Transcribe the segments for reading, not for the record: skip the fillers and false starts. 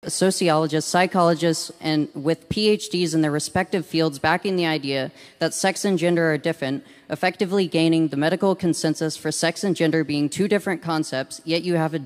sociologists, psychologists, and with PhDs in their respective fields backing the idea that sex and gender are different, effectively gaining the medical consensus for sex and gender being two different concepts, yet you have a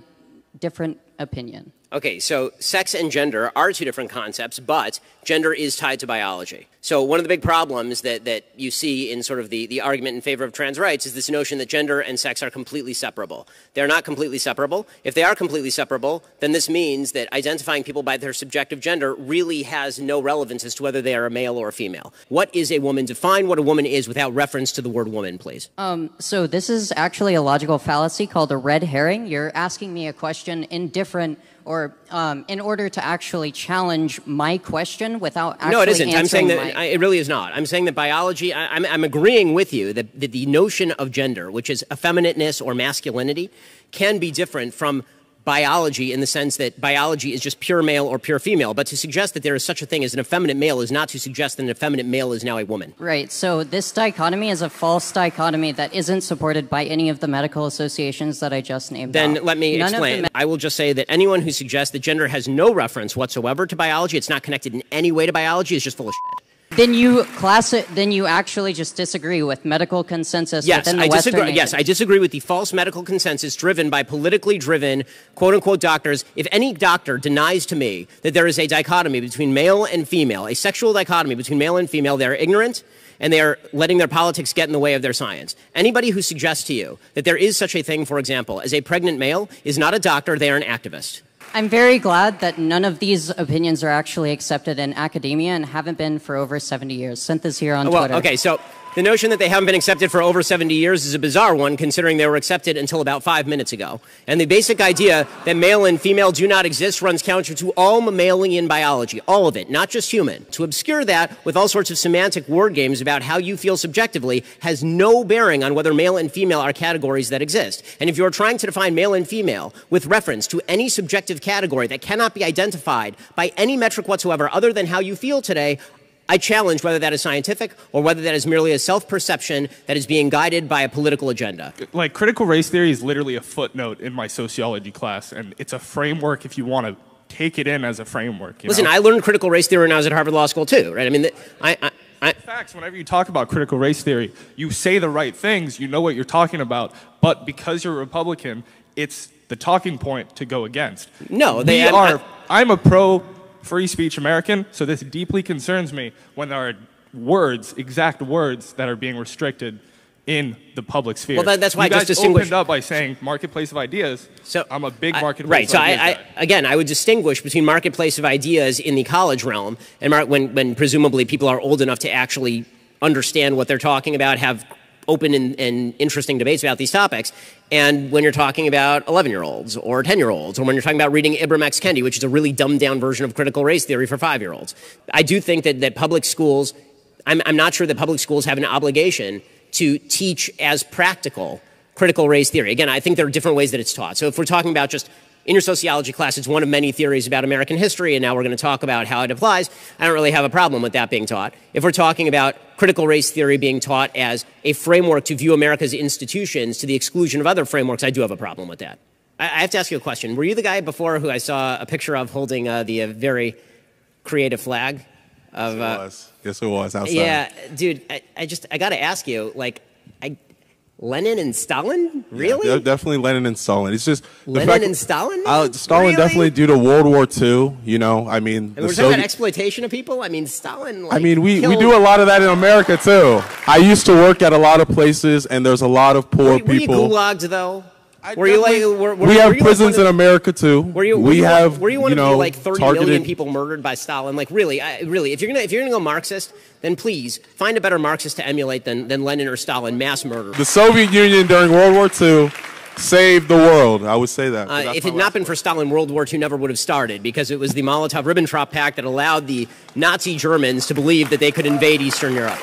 different opinion. Okay, so sex and gender are two different concepts, but gender is tied to biology. So one of the big problems that you see in sort of the argument in favor of trans rights is this notion that gender and sex are completely separable. They're not completely separable. If they are completely separable, then this means that identifying people by their subjective gender really has no relevance as to whether they are a male or a female. What is a woman? Define what a woman is without reference to the word woman, please. So this is actually a logical fallacy called a red herring. You're asking me a question in order to actually challenge my question without actually No, it isn't. I'm saying that it really is not. I'm saying that biology, I'm agreeing with you that the notion of gender, which is effeminateness or masculinity, can be different from biology in the sense that biology is just pure male or pure female. But to suggest that there is such a thing as an effeminate male is not to suggest that an effeminate male is now a woman. Right. So this dichotomy is a false dichotomy that isn't supported by any of the medical associations that I just named. Then let me explain. I will just say that anyone who suggests that gender has no reference whatsoever to biology, it's not connected in any way to biology, is just full of shit. Then you actually just disagree with medical consensus within the Western nation. Yes, I disagree with the false medical consensus driven by politically driven, quote-unquote, doctors. If any doctor denies to me that there is a dichotomy between male and female, a sexual dichotomy between male and female, they're ignorant and they are letting their politics get in the way of their science. Anybody who suggests to you that there is such a thing, for example, as a pregnant male is not a doctor, they are an activist. I'm very glad that none of these opinions are actually accepted in academia and haven't been for over 70 years. Sent this here on Twitter. Okay, so the notion that they haven't been accepted for over 70 years is a bizarre one, considering they were accepted until about 5 minutes ago. And the basic idea that male and female do not exist runs counter to all mammalian biology, all of it, not just human. To obscure that with all sorts of semantic word games about how you feel subjectively has no bearing on whether male and female are categories that exist. And if you're trying to define male and female with reference to any subjective category that cannot be identified by any metric whatsoever other than how you feel today, I challenge whether that is scientific or whether that is merely a self-perception that is being guided by a political agenda. Like, critical race theory is literally a footnote in my sociology class, and it's a framework if you want to take it in as a framework. Listen, I learned critical race theory when I was at Harvard Law School too, right? I mean, facts, whenever you talk about critical race theory, you say the right things, you know what you're talking about, but because you're a Republican, it's the talking point to go against. No, I'm a pro-free speech American, so this deeply concerns me when there are words, exact words, that are being restricted in the public sphere. Well, that's why you guys I just distinguished. opened up by saying marketplace of ideas. So I'm a big marketplace right, of ideas so again, I would distinguish between marketplace of ideas in the college realm and when presumably people are old enough to actually understand what they're talking about, have open and interesting debates about these topics, and when you're talking about 11-year-olds or 10-year-olds, or when you're talking about reading Ibram X. Kendi, which is a really dumbed-down version of critical race theory for 5-year-olds. I do think that public schools, I'm not sure that public schools have an obligation to teach as practical critical race theory. Again, I think there are different ways that it's taught. So if we're talking about just in your sociology class, it's one of many theories about American history, and now we're going to talk about how it applies. I don't really have a problem with that being taught. If we're talking about critical race theory being taught as a framework to view America's institutions to the exclusion of other frameworks, I do have a problem with that. I have to ask you a question. Were you the guy before who I saw a picture of holding the very creative flag? Yes, it was outside. Yeah, dude, I got to ask you, like, Lenin and Stalin? Really? Yeah, definitely Lenin and Stalin. It's just Lenin and Stalin? Stalin really? definitely due to World War II. You know, I mean, we're talking about exploitation of people. I mean, Stalin. Like, I mean, we do a lot of that in America too. I used to work at a lot of places, and there's a lot of poor people. Were you gulagged though? We have prisons in America too. Were you one of the like 30 million people murdered by Stalin? Like really, if you're gonna go Marxist, then please find a better Marxist to emulate than Lenin or Stalin. Mass murder. The Soviet Union during World War II saved the world. I would say that. If it had not been for Stalin, World War II never would have started, because it was the Molotov-Ribbentrop Pact that allowed the Nazi Germans to believe that they could invade Eastern Europe.